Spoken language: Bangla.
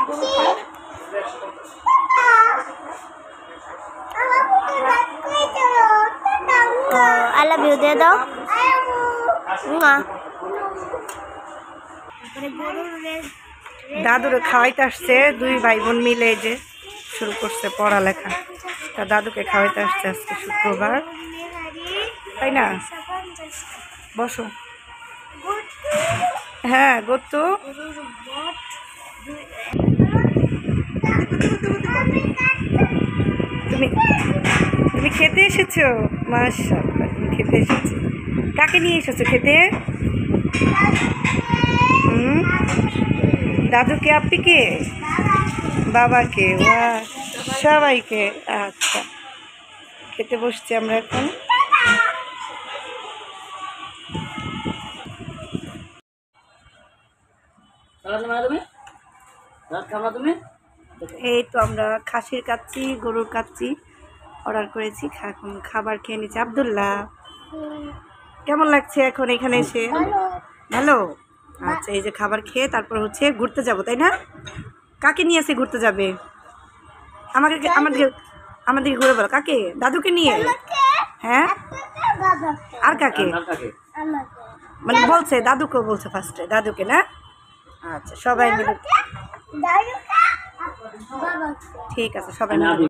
I love you দে দাও। দাদুরে খাওয়াইতে আসছে দুই ভাই বোন মিলে, যে শুরু করছে পড়ালেখা। তা দাদুকে খাওয়াইতে আসছে আজকে শুক্রবার, তাই না? বসো। হ্যাঁ গত্তু, তুমি তুমি খেতে এসেছো? মাশাআল্লাহ, তুমি খেতে এসেছো। কাকে নিয়ে এসেছো খেতে? দাদুকে, আপ্পিকে, বাবাকে, সবাইকে। আচ্ছা, খেতে বসছি আমরা এখন। এই তো আমরা খাসির কাচ্চি, গরুর কাচ্চি অর্ডার করেছি, এখন খাবার খেয়ে নিচ্ছি। আব্দুল্লাহ, কেমন লাগছে এখন এখানে এসে? ভালো। আচ্ছা, এই যে খাবার খেয়ে তারপর হচ্ছে ঘুরতে যাব, তাই না? কাকে নিয়ে এসে ঘুরতে যাবে? আমাদেরকে ঘুরে বলো। কাকে? দাদুকে নিয়ে? হ্যাঁ, আর কাকে? মানে বলছে দাদুকে, বলছে ফার্স্টে দাদুকে না? আচ্ছা, সবাই মিলে। ঠিক আছে, সবাই মিলে।